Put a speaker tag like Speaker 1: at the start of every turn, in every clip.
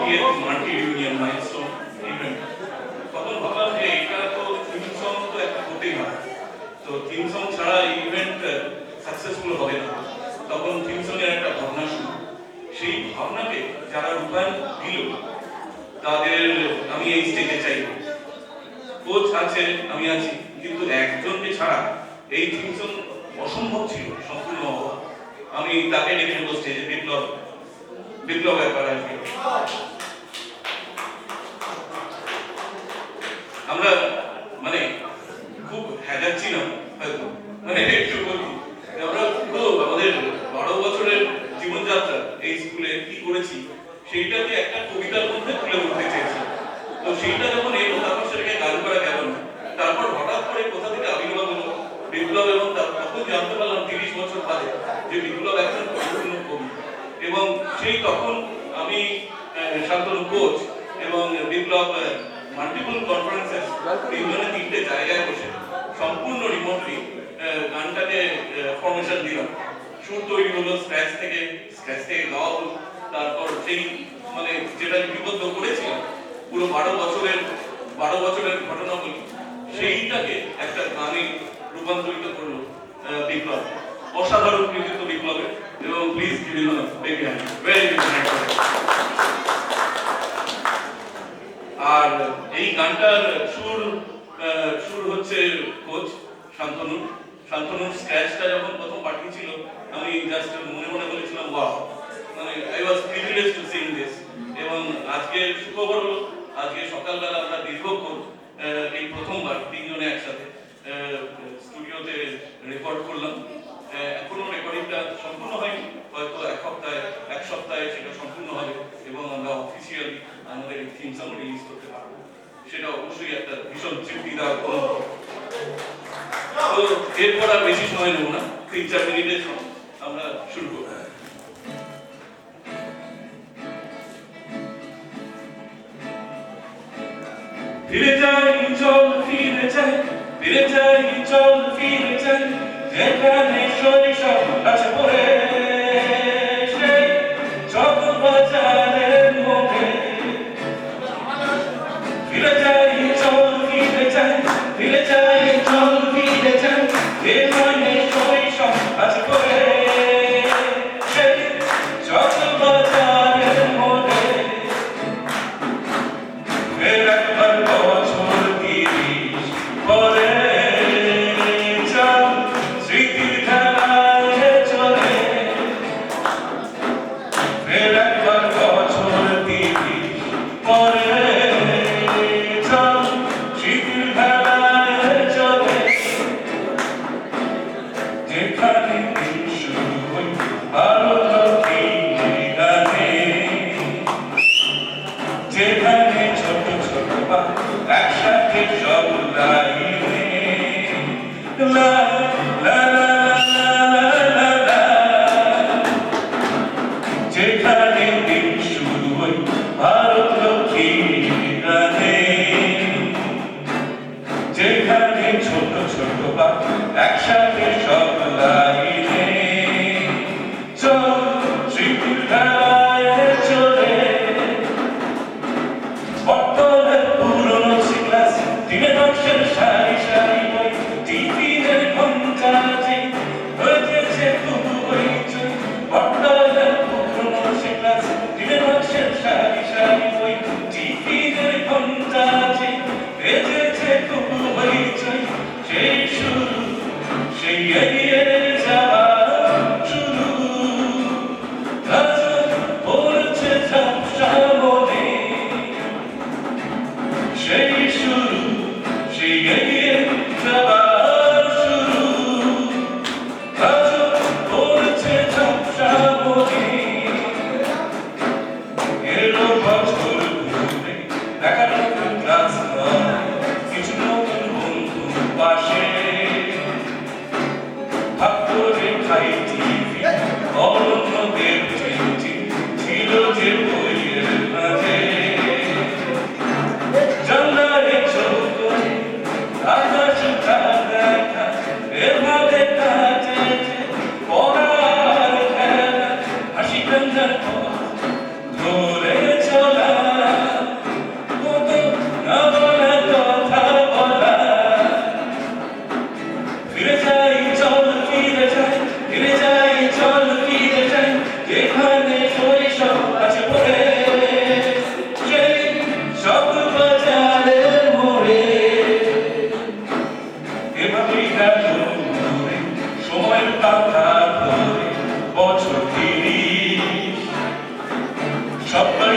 Speaker 1: 20th multi union milestone event. তখন ভাবলাম যে এটা তো থিম সং তো একটা হতেই হয়, তো থিম সং ছাড়া এই ইভেন্ট সাকসেসফুল হবে না। তখন থিম সং এর একটা ভাবনা শুরু, সেই ভাবনাকে যারা রূপায়ণ দিল তাদের আমি এই স্টেজে চাইব। কোচ আছে, আমি আছি, কিন্তু একজনকে ছাড়া এই থিম সং অসম্ভব ছিল সম্পূর্ণ হওয়া। আমি তাকে ডেকে নেবো স্টেজে, বিপ্লব। বিপ্লব ব্যাপার আর কি। আমরা মানে খুব হ্যাজাচ্ছি না হয়তো, মানে একটু বলি আমরা পুরো আমাদের 12 বছরের জীবনযাত্রা এই স্কুলে কি করেছি সেইটাকে একটা কবিতার মধ্যে তুলে ধরতে চেয়েছি। তো সেইটা যখন এলো তারপর সেটাকে গান করা গেল না। তারপর হঠাৎ করে কোথা থেকে আবির্ভাব হলো বিপ্লব, এবং তখন জানতে পারলাম 30 বছর বাদে যে বিপ্লব একজন পরিপূর্ণ কবি। এবং সেই তখন আমি শান্তনু কোচ এবং বিপ্লব মাল্টিপল কনফারেন্সেস তিনজনে তিনটে জায়গায় বসে সম্পূর্ণ রিমোটলি গানটাকে ফরমেশন দিলাম। সুর তৈরি হলো স্ক্র্যাচ থেকে গাওয়া হলো। তারপর সেই মানে যেটা লিপিবদ্ধ করেছিলাম পুরো 12 বছরের ঘটনাবলী, সেইটাকে একটা গানে রূপান্তরিত করলো বিপ্লব। অসাধারণ কৃতিত্ব বিপ্লবের, এবং please give him a big hand, very big hand. আর এই গানটার সুর হচ্ছে কোচ শান্তনুর স্ক্র্যাচটা যখন প্রথম পাঠিয়েছিল আমি জাস্ট মনে মনে বলেছিলাম ওয়াও, মানে I was privileged to sing this. এবং আজকে সুখবর হলো, আজকে সকালবেলা আমরা দীর্ঘক্ষণ এই প্রথমবার তিনজনে একসাথে স্টুডিওতে রেকর্ড করলাম। এখনো রেকর্ডিংটা সম্পূর্ণ হয়নি, হয়তো এক সপ্তাহে সেটা সম্পূর্ণ হবে এবং আমরা অফিসিয়ালি আমাদের থিম সং রিলিজ করতে পারবো। সেটা অবশ্যই একটা ভীষণ তৃপ্তিদায়ক অনুভব। তো এরপর আর বেশি সময় নেব না, 3-4 মিনিটের আমরা শুরু করব। ফিরে যাই চল ফিরে যাই, ফিরে যাই চল ফিরে যাই, যেখানে শৈশব আছে পড়ে সেই চক বাজারের মধ্যে। ফিরে যাই চল ফিরে যাই, ফিরে যাই চল ফিরে যাই, যেখানে শৈশব আছে পড়ে সেই চক বাজারের মধ্যে। পরে স্মৃতির খেলায় চলে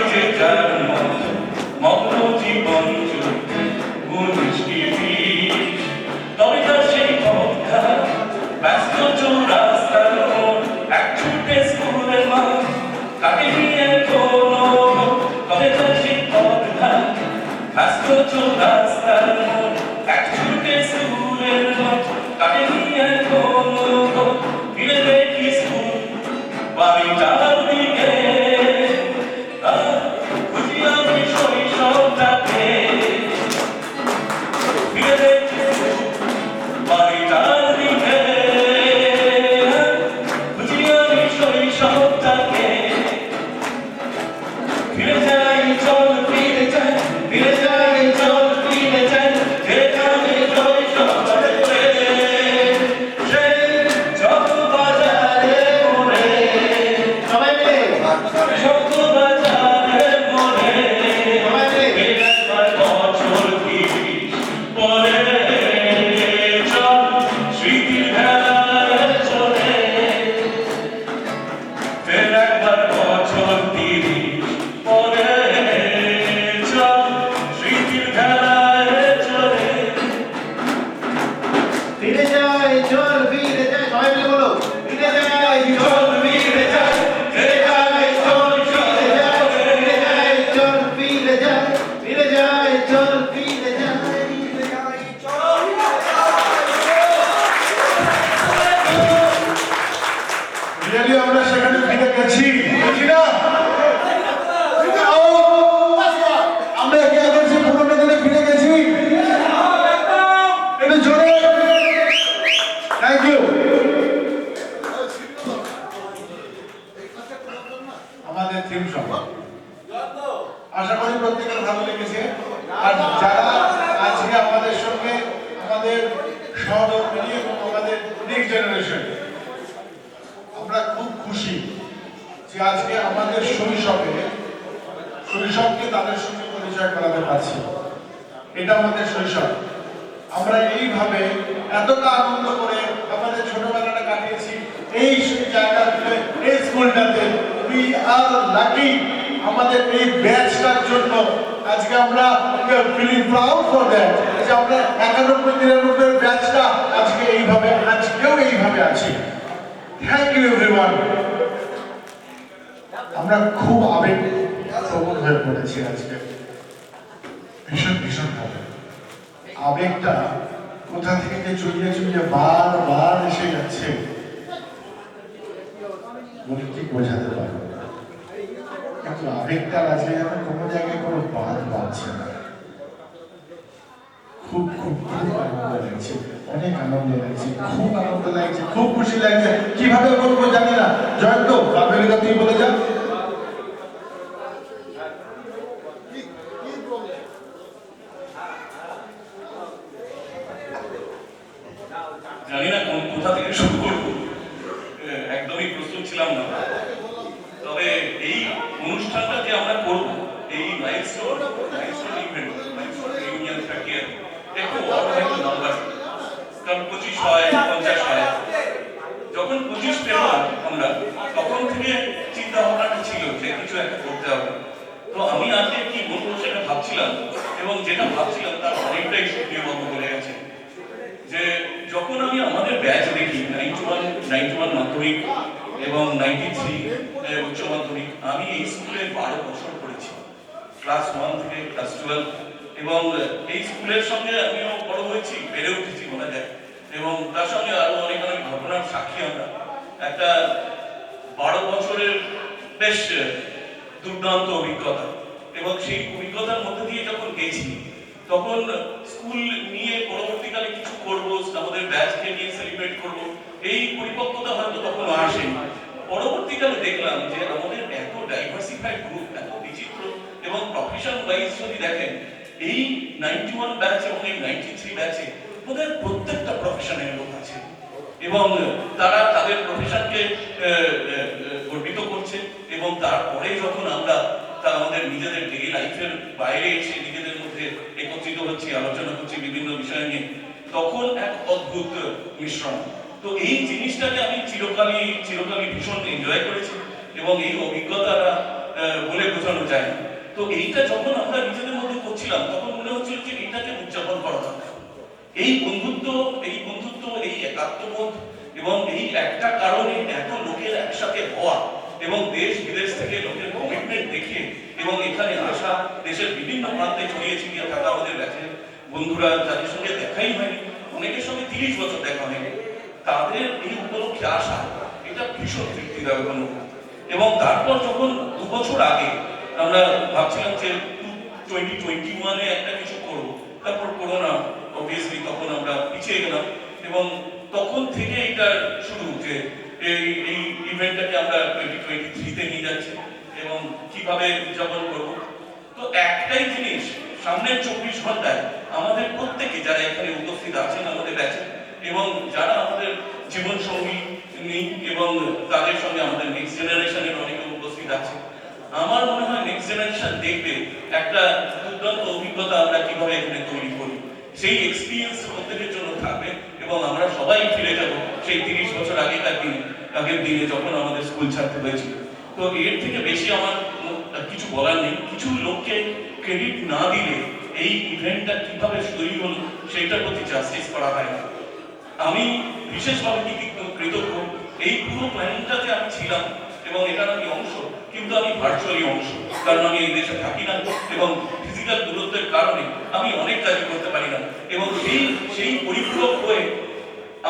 Speaker 1: যে যার মগ্ন জীবন তবে তার সেই পথা ব্যস্ত চৌরাস্তার এক ছুটে স্কুলের মা কাকে নিয়ে কোনো তবে তার সেই পথা ব্যস্ত চৌরাস্তার এক ছুটে স্কুলের মা কাকে নিয়ে কোনো ফিরে দেখি স্কুল বাড়িটার দিকে খুঁজি আমি শৈশবটাকে ফিরে দেখি বাড়িটার দিকে খুঁজি আমি শৈশবটাকে ফিরে যাই চল ফিরে যাই ফিরে যাই চল ফিরে যাই যেখানে শৈশব কাটে সেই চক বাজারে মোড়ে
Speaker 2: সবাই মিলে
Speaker 1: চক বাজারে মোড়ে একবার বছর তিরিশ পরে চল স্মৃতির ভেলায় চলে ফের একবার বছর তিরিশ পরে চল স্মৃতির ভেলায় চলে
Speaker 2: ফিরে যাই চল ফিরে যাই সবাই মিলে বলো ফিরে যাই চল ফিরে যাই ফিরে যাই চল ফিরে যাই ফিরে যাই চল ফিরে যাই ফিরে যাই চল ফিরে যাই
Speaker 3: রিয়েলি আমরা সেখানে ফিরে গেছি বুঝি না আমরা কি আগে সে পুরোনো দিনে ফিরে গেছি একটু জোরে থ্যাংক ইউ আমাদের থিম সং আশা করি প্রত্যেকের ভালো লেগেছে আর যারা আজকে আমাদের সঙ্গে আমাদের সহকর্মী এবং আমাদের নেক্সট জেনারেশন আমরা খুব খুশি যে আজকে আমাদের শৈশবকে তাদের সঙ্গে পরিচয় করাতে পারছি এটা আমাদের শৈশব আমরা এইভাবে এতটা আনন্দ করে আমাদের ছোটবেলাটা কাটিয়েছি এই সেই জায়গাতে এই স্কুলটাতে উই আর লাকি আমাদের এই ব্যাচটার জন্য আজকে আমরা ফিলিং প্রাউড ফর দ্যাট যে আমরা 91-93 ব্যাচটা আজকে এইভাবে আজকেও এইভাবে আছি থ্যাংক ইউ এভরিওয়ান আমরা খুব আবেগ প্রবণ হয়ে পড়েছি আজকে ভীষণ ভাবে আবেগটা কোথা থেকে যে চুলিয়ে বারবার এসে যাচ্ছে বলে কি বোঝাতে পারবো না। কিন্তু আবেগটা আজকে যেন কোনো জায়গায় কোনো বাদ পাচ্ছে না খুব আনন্দ লাগছে অনেক আনন্দ লাগছে খুব আনন্দ লাগছে খুব খুশি লাগছে কিভাবে বলবো জানি না জয়ন্ত আবেগটা তুই বলে যা
Speaker 1: জানি না কোথা থেকে শুরু করবো একদমই প্রস্তুত ছিলাম না তবে এই অনুষ্ঠানটা যে আমরা করব এই মাইলস্টোন ইভেন্ট মাইলস্টোন ইউনিয়ন 30 একটু একটু নাম্বার কারণ 25 হয় 50 হয় যখন 25 পেলাম আমরা তখন থেকে চিন্তা ভাবনাটা ছিল যে কিছু একটা করতে হবে তো আমি আজকে কি বলবো সেটা ভাবছিলাম এবং যেটা ভাবছিলাম তার অনেকটাই সক্রিয়ভাবে বলে গেছে যে যখন আমি আমাদের ব্যাচ দেখি 91 মাধ্যমিক এবং 93 উচ্চ মাধ্যমিক আমি এই স্কুলে 12 বছর পড়েছি ক্লাস 1 থেকে ক্লাস 12 এবং এই স্কুলের সঙ্গে আমিও বড় হয়েছি বেড়ে উঠেছি বলা যায় এবং তার সঙ্গে আরো অনেক ঘটনার সাক্ষী আমরা একটা 12 বছরের বেশ দুর্দান্ত অভিজ্ঞতা এবং সেই অভিজ্ঞতার মধ্যে দিয়ে যখন গেছি তখন স্কুল নিয়ে পরবর্তীকালে কিছু করব আমাদের ব্যাচকে নিয়ে সেলিব্রেট করব এই পরিপক্কতা হয়তো তখন আসেনি পরবর্তীকালে দেখলাম যে আমাদের এত ডাইভার্সিফাইড গ্রুপ এত বিচিত্র এবং প্রফেশন ওয়াইজ যদি দেখেন এই 91 ব্যাচ এবং এই 93 ব্যাচে ওদের প্রত্যেকটা প্রফেশনের লোক আছে এবং তারা তাদের প্রফেশনকে গর্বিত করছে এবং তারপরে যখন আমরা আমাদের নিজেদের ডেইলি লাইফের বাইরে এসে নিজেদের মধ্যে একত্রিত হচ্ছি আলোচনা করছি বিভিন্ন বিষয় নিয়ে তখন এক অদ্ভুত মিশ্রণ তো এই জিনিসটাকে আমি চিরকালই ভীষণ এনজয় করেছি এবং এই অভিজ্ঞতাটা বলে বোঝানো যায় না। তো এইটা যখন আমরা নিজেদের মধ্যে করছিলাম তখন মনে হচ্ছিল যে এইটাকে উদযাপন করা দরকার। এই বন্ধুত্ব, এই একাত্মবোধ এবং এই একটা কারণে এত লোকের একসাথে হওয়া এবং দেশ বিদেশ থেকে লোকের কমিটমেন্ট দেখে এবং এখানে আসা, দেশের বিভিন্ন প্রান্তে ছড়িয়ে ছিটিয়ে থাকা আমাদের ব্যাচের বন্ধুরা যাদের সঙ্গে দেখাই হয়নি, অনেকের সঙ্গে 30 বছর দেখা হয়নি, তাদের এই উপলক্ষে আসা এটা ভীষণ তৃপ্তিদায়ক অনুভব। এবং তারপর যখন 2 বছর আগে আমরা ভাবছিলাম যে 2021-এ একটা কিছু করব, তারপর করোনা অবভিয়াসলি তখন আমরা পিছিয়ে গেলাম এবং তখন থেকে এটা শুরু যে এই ইভেন্টটাকে আমরা 2023-তে নিয়ে যাচ্ছি এবং কিভাবে উদযাপন করব। তো একটাই জিনিস, সামনের 24 ঘন্টায় আমাদের প্রত্যেকে যারা এখানে উপস্থিত আছেন আমাদের ব্যাচে এবং যারা আমাদের জীবন সঙ্গী এবং তাদের সঙ্গে আমাদের নেক্সট জেনারেশনের অনেকে উপস্থিত আছে, আমার মনে হয় নেক্সট জেনারেশন দেখবে একটা দুর্দান্ত অভিজ্ঞতা আমরা কিভাবে এখানে তৈরি করি। সেই এক্সপিরিয়েন্স প্রত্যেকের জন্য থাকবে এবং আমরা সবাই ফিরে যাব সেই 30 বছর আগের দিনে যখন আমাদের স্কুল ছাড়তে হয়েছিল। তো এর থেকে বেশি আমার কিছু বলার নেই। কিছু লোককে ক্রেডিট না দিলে এই ইভেন্টটা কিভাবে তৈরি হলো সেইটার প্রতি জাস্টিস করা হয় না। আমি বিশেষভাবে কৃতজ্ঞ, এই পুরো প্ল্যানিংটাতে আমি ছিলাম এবং এটার আমি অংশ, কিন্তু আমি ভার্চুয়ালি অংশ, কারণ আমি এই দেশে থাকি না এবং ফিজিক্যাল দূরত্বের কারণে আমি অনেক কাজই করতে পারি না। এবং সেই পরিপূরক হয়ে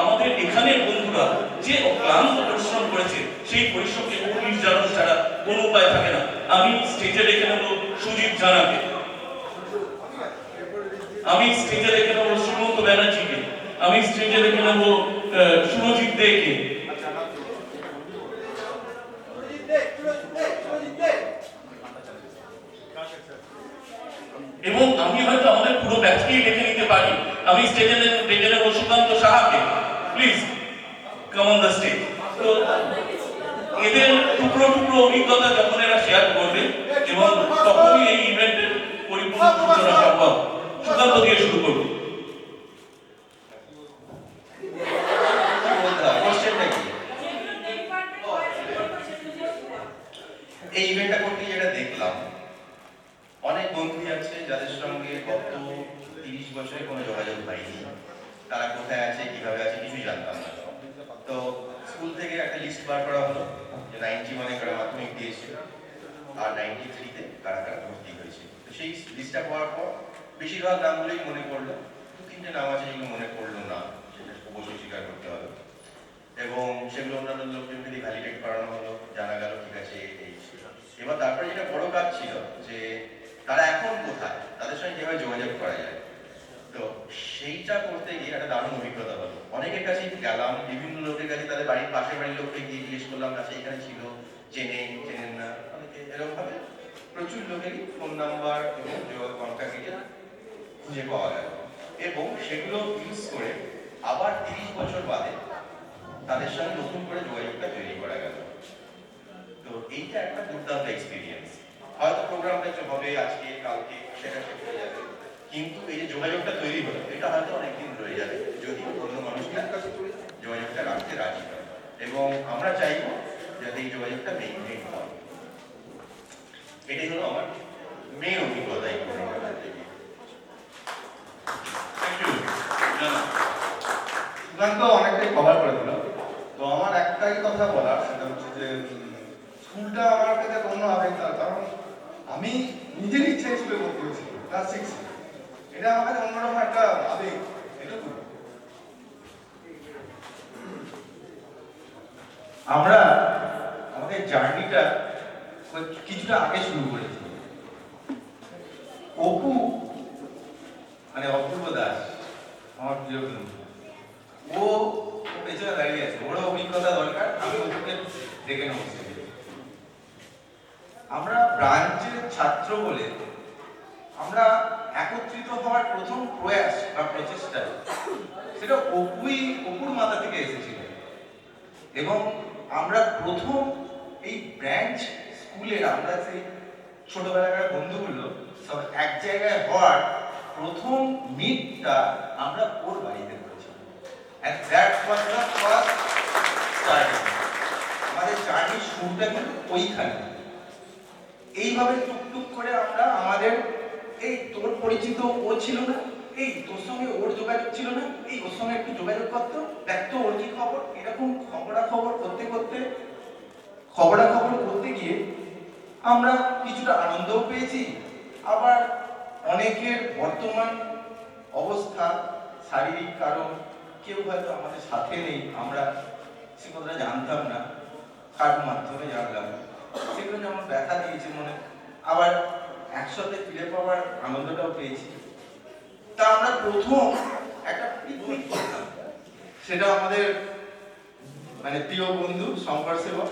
Speaker 1: আমাদের এখানের বন্ধুরা যে ক্লান্ত পরিশ্রম করেছে, সেই পরিশ্রমকে জানানো ছাড়া কোনো উপায় থাকে না। আমি স্টেজে রেখে নেব সুজিত জানাকে, আমি স্টেজে রেখে নেব সুমন্ত ব্যানার্জিকে, আমি স্টেজে রেখে নেব সুরজিৎ দেকে, এবং আমি হয়তো আমাদের পুরো ব্যাচকেই ডেকে নিতে পারি। আমি স্টেজে ডেকে নেব সুকান্ত সাহাকে, please come on the stage. তো এদের টুকরো টুকরো অভিজ্ঞতা যখন এরা শেয়ার করবে এবং তখনই এই ইভেন্টের পরিপূর্ণ সূচনা সম্ভব। সুকান্ত দিয়ে শুরু করবো।
Speaker 4: এই ইভেন্টটা করতে যেটা দেখলাম, অনেক বন্ধুই আছে যাদের সঙ্গে গত 30 বছরে কোনো যোগাযোগ হয়নি। তারা কোথায় আছে, কিভাবে আছে কিছুই জানতাম না। তো স্কুল থেকে একটা লিস্ট বার করা হলো যে 91-এ কারা মাধ্যমিক দিয়েছে আর 93-তে কারা কারা ভর্তি হয়েছে। তো সেই লিস্টটা পাওয়ার পর বেশিরভাগ নামগুলোই মনে পড়লো, 2-3টে নাম আছে যেগুলো মনে পড়লো না, সেটা অবশ্যই স্বীকার করতে হবে। এবং সেগুলো অন্যান্য লোকজনকে দিয়ে ভ্যালিডেট করানো হলো, জানা গেল ঠিক আছে এই। এবার তারপরে যেটা বড় কাজ ছিল যে তারা এখন কোথায়, তাদের সঙ্গে কিভাবে যোগাযোগ করা যায়। তো সেইটা করতে গিয়ে একটা দারুণ অভিজ্ঞতা হলো। অনেকের কাছে গেলাম, বিভিন্ন লোকের কাছে, তাদের বাড়ির পাশের বাড়ির লোককে গিয়ে জিজ্ঞেস করলাম কাছে এখানে ছিল, চেনেন না, অনেকে এরকম ভাবে প্রচুর লোকেরই ফোন নাম্বার এবং যোগাযোগ কন্ট্যাক্ট ডিটেইলস খুঁজে পাওয়া গেল এবং সেগুলো ইউজ করে আবার 30 বছর বাদে তাদের সঙ্গে নতুন করে যোগাযোগটা তৈরি করা গেল। তো এইটা একটা দুর্দান্ত এক্সপিরিয়েন্স। হয়তো প্রোগ্রামটা হবে আজকে কালকে সেটা শেষ হয়ে যাবে, কিন্তু এই যে যোগাযোগটা তৈরি হলো এটা হয়তো অনেকদিন রয়ে যাবে যদি অন্য মানুষের কাছে যোগাযোগটা রাখতে রাজি হয়। এবং আমরা চাইব যাতে এই যোগাযোগটা মেইনটেইন হয়। এটাই হলো আমার মেইন অভিজ্ঞতা এই প্রোগ্রামটা থেকে।
Speaker 3: সুকান্ত অনেকটাই কভার করে দিল। তো আমার একটাই কথা বলার, সেটা হচ্ছে যে স্কুলটা আমার কাছে অন্য আবেগ, তার কারণ আমি নিজের ইচ্ছা স্কুলে ভর্তি হয়েছি ক্লাস 6। এটা আমার কাছে অন্যরকম একটা আবেগ। এটুকু আমরা আমাদের জার্নিটা কিছুটা আগে শুরু করেছি। অপু মানে অপূর্ব দাস আমার প্রিয় বন্ধু, ও পেছনে দাঁড়িয়ে আছে, ওরও অভিজ্ঞতা দরকার, আমি ওকে ডেকে নেব। আমরা ব্রাঞ্চের ছাত্র বলে আমরা একত্রিত হওয়ার প্রথম প্রয়াস বা প্রচেষ্টা সেটা অপুর মাথা থেকে এসেছিল এবং আমরা প্রথম এই ব্রাঞ্চ স্কুলের আমরা সেই ছোটবেলাকার বন্ধুগুলো সব এক জায়গায় হওয়ার প্রথম মিটটা আমরা ওর বাড়িতে করেছিলাম। And that was the first starting. আমাদের জার্নির শুরুটা কিন্তু ওইখানে।
Speaker 4: এইভাবে টুকটুক করে আমরা আমাদের এই তোর পরিচিত ও ছিল না, এই তোর সঙ্গে ওর যোগাযোগ ছিল না, এই ওর সঙ্গে একটু যোগাযোগ করতো, দেখ তো ওর কি খবর, এরকম খবরাখবর করতে গিয়ে আমরা কিছুটা আনন্দও পেয়েছি। আবার অনেকের বর্তমান অবস্থা, শারীরিক কারণ, কেউ হয়তো আমাদের সাথে নেই, আমরা সে কথাটা জানতাম না, কার মাধ্যমে জানলাম, সেগুলো যেমন ব্যথা দিয়েছে মনে, আবার একসাথে ফিরে পাওয়ার আনন্দটাও পেয়েছি। তা আমরা প্রথম একটা পিকনিক করলাম, সেটা আমাদের মানে প্রিয় বন্ধু শঙ্কর সেবক,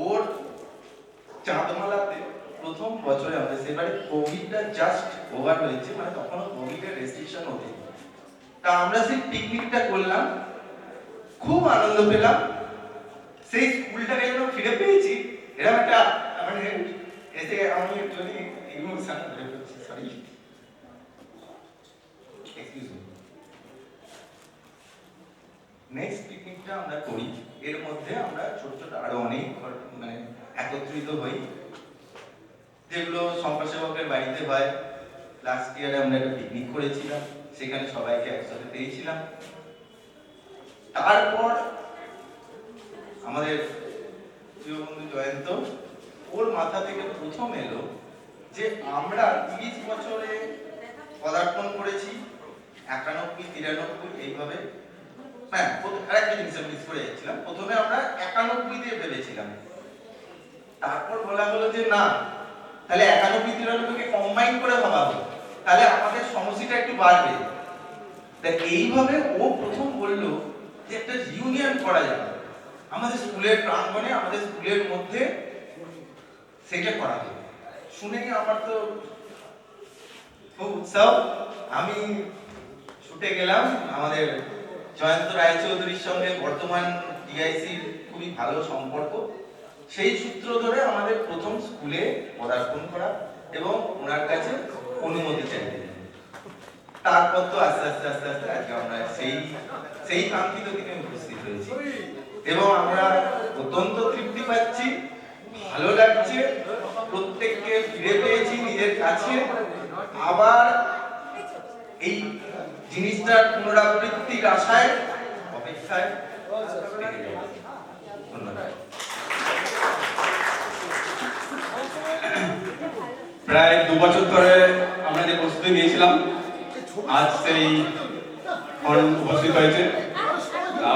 Speaker 4: ওর চাঁদমালাতে প্রথম বছরে আমাদের সেবারে কোভিডটা জাস্ট ওভার হয়েছে, মানে তখনও কোভিডের রেস্ট্রিকশন হতে, তা আমরা সেই পিকনিকটা করলাম, খুব আনন্দ পেলাম। সেই স্কুলটাকে যখন ফিরে পেয়েছি, এরকম একটা মানে এতে আমি একটুখানি ইমোশন ধরে ফেলছি, সরি, এক্সকিউজ মি। নেক্সট পিকনিকটা আমরা করি, এর মধ্যে আমরা ছোট ছোট আরো অনেক মানে একত্রিত হই, যেগুলো শঙ্কর সেবকের বাড়িতে হয়। লাস্ট ইয়ারে আমরা একটা পিকনিক করেছিলাম, সেখানে সবাইকে একসাথে পেয়েছিলাম। তারপর আমাদের প্রিয় বন্ধু জয়ন্ত, ওর মাথা থেকে প্রথম এলো যে আমরা 30 বছরে পদার্পণ করেছি, 91, 93 এইভাবে। হ্যাঁ, আরেকটা জিনিস আমি মিস করে যাচ্ছিলাম, প্রথমে আমরা 91 দিয়ে ভেবেছিলাম, তারপর বলা হলো যে না, তাহলে 91, 93কে কম্বাইন করে ভাবা হলো, তাহলে আমাদের সমস্যাটা একটু বাড়বে। তাই এইভাবে ও প্রথম বললো যে একটা ইউনিয়ন করা যাবে আমাদের স্কুলের প্রাঙ্গণে, আমাদের স্কুলের মধ্যে সেটা করা যাবে। শুনে আমার তো খুব উৎসাহ, আমি ছুটে গেলাম। আমাদের জয়ন্ত রায়চৌধুরীর সঙ্গে বর্তমান ডিআইসির খুবই ভালো সম্পর্ক, সেই সূত্র ধরে আমাদের প্রথম স্কুলে পদার্পণ করা এবং ওনার কাছে অনুমতি চাইতে, তারপর তো আস্তে আস্তে আজকে আমরা সেই কাঙ্ক্ষিত দিনে উপস্থিত হয়েছি এবং আমরা অত্যন্ত তৃপ্তি পাচ্ছি, ভালো লাগছে, প্রত্যেককে ফিরে পেয়েছি নিজের কাছে। আবার এই জিনিসটার পুনরাবৃত্তির আশায় অপেক্ষায় ধন্যবাদ।
Speaker 5: প্রায় 2 বছর ধরে আমরা যে প্রস্তুতি নিয়েছিলাম, আজ সেই উপস্থিত হয়েছে।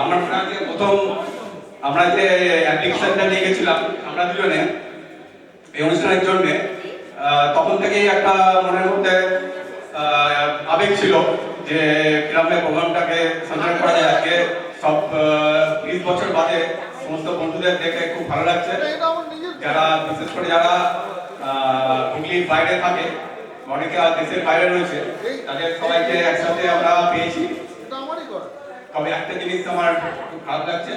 Speaker 5: আমরা প্রথম আমরা যে অ্যাডমিশনটা নিয়ে গেছিলাম আমরা দুজনে এই অনুষ্ঠানের জন্য, তখন থেকেই একটা মনের মধ্যে আবেগ ছিল যে গ্রামের প্রোগ্রামটাকে সঞ্চালন করা যায়। আজকে সব 20 বছর বাদে সমস্ত বন্ধুদের দেখে খুব ভালো লাগছে, যারা বিশেষ করে যারা হুগলির বাইরে থাকে, অনেকে দেশের বাইরে রয়েছে, তাদের সবাইকে একসাথে আমরা পেয়েছি। তবে একটা জিনিস আমার খুব খারাপ লাগছে,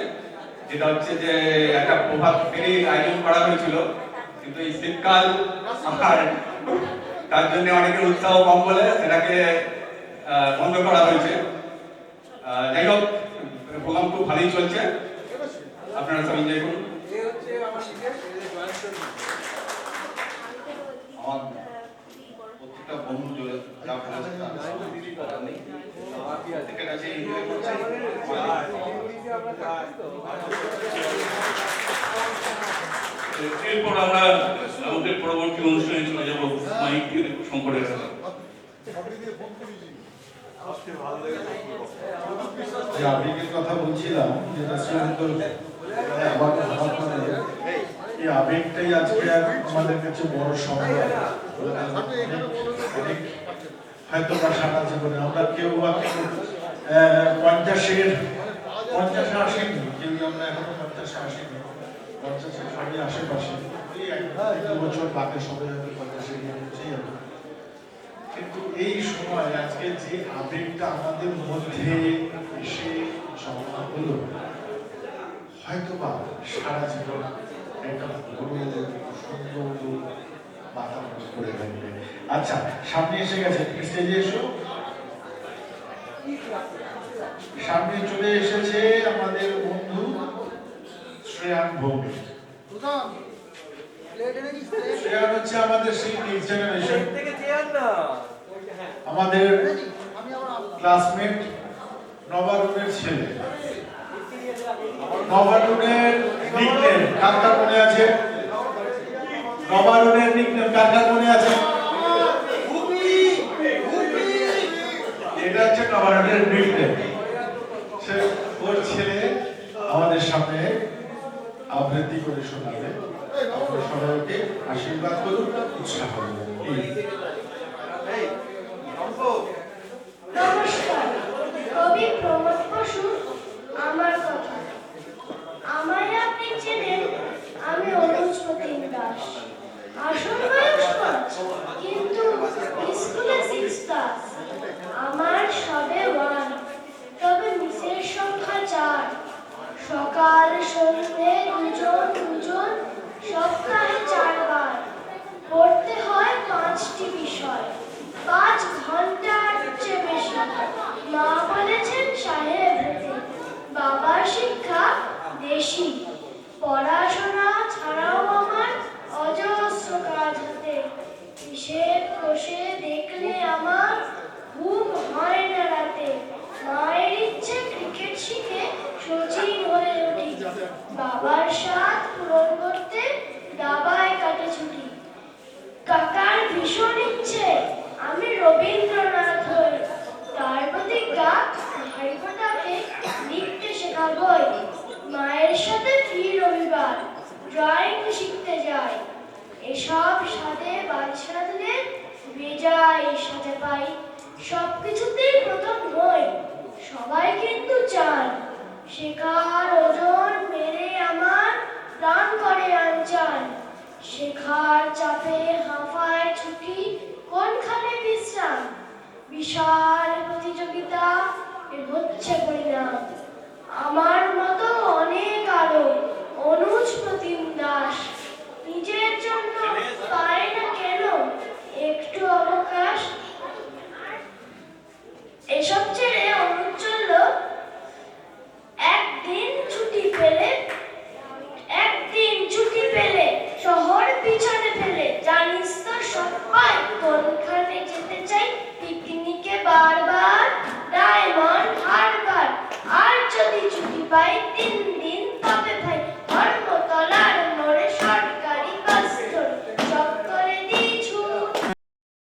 Speaker 5: যেটা হচ্ছে যে একটা প্রভাত ফেরির আয়োজন করা হয়েছিল, কিন্তু এই শীতকাল আমার তার জন্য অনেকের উৎসাহ কম বলে সেটাকে বন্ধ করা হয়েছে। যাই হোক, প্রোগ্রাম খুব ভালোই চলছে, আপনারা সব এনজয় করুন।
Speaker 4: আমার প্রত্যেকটা বন্ধু যা
Speaker 1: এরপর আমরা আমাদের পরবর্তী অনুষ্ঠানে চলে যাব মাইক শঙ্করের কাছে।
Speaker 3: যে আবেগের কথা বলছিলাম, যেটা সুন্দর এই আবেগটাই আজকে আমাদের কাছে বড় সম্পদ। হয়তো বা সারা জীবনে আমরা কেউ 50 আসেনি, কেউ আমরা এখনো 50 আসেনি, 50 সবাই আশেপাশে, এই 1-2 বছর বাকি সবাই হয়তো 50 পৌঁছে যাবে। কিন্তু এই সময় আজকে যে আবেগটা আমাদের মধ্যে এসে জমা হলো, হয়তো বা সারা জীবন একটা সুন্দর বাতাবরণ করে থাকবে। আচ্ছা, সামনে এসে গেছে, স্টেজে এসো। সামনে চলে এসেছে আমাদের বন্ধু শ্রেয়ান ভৌমিক। শ্রেয়ান হচ্ছে আমাদের সেই নেক্সট জেনারেশন, আমাদের ক্লাসমেট নবারুণের ছেলে। নবারুণের নিকনেম কার কার মনে আছে? নবারুণের নিকনেম কার কার মনে আছে? এটা হচ্ছে নবারুণের নিকনেম। ওর ছেলে আমাদের সামনে আবৃত্তি করে শোনাবে। আপনারা সবাইকে আশীর্বাদ করুন, উৎসাহ করুন।
Speaker 6: নমস্কার, কবি প্রমোদ বসু আমার কথা। আমায় আপনি চেনেন, আমি অনুজ প্রতিম দাস। আসল বয়স 5, কিন্তু স্কুলে 6 ক্লাস। আমার সবে 1, তবে মিসের সংখ্যা 4। সকাল সন্ধ্যে দুজন, সপ্তাহে 4 বার। পড়তে হয় 5টি বিষয়, 5 ঘন্টার চেয়ে বেশি। মা বলেছেন সাহেব হতে, বাবার শিক্ষা দেশি। পড়াশোনা ছাড়াও আমার অজস্র কাজ হাতে। হিসেব কষে দেখলে আমার ঘুম হয় না রাতে। মায়ের ইচ্ছে ক্রিকেট শিখে সচিন হয়ে উঠি। বাবার স্বাদ পূরণ করতে দাবায় কাটে ছুটি। কাকার ভীষণ ইচ্ছে আমি রবীন্দ্রনাথ হই। তার প্রতিজ্ঞা ভাইফোঁটাকে লিখতে শেখাবই। মায়ের সাথে ফি রবিবার ড্রয়িং শিখতে যাই। এসব সাথে বাজ সাধলে বেজায় সাথে পাই। সবকিছুতেই প্রথম হই, সবাই কিন্তু চান। শেখার ওজন মেরে আমার প্রাণ করে আনচান। শেখার চাপে হাঁফায় ছুটি, কোনখানে বিশ্রাম। বিশাল প্রতিযোগিতা, এ হচ্ছে পরিণাম। আমার মতো অনেক আরো অনুজ প্রতিম দাস নিজের জন্য পায় না কেন একটু অবকাশ। এসব ছেড়ে অনুজ চলল একদিন ছুটি পেলে শহর পিছনে ফেলে। জানিস তো সবাই কোনখানে যেতে চাই? পিকনিকে বারবার, ডায়মন্ড হারবার। আর যদি ছুটি পাই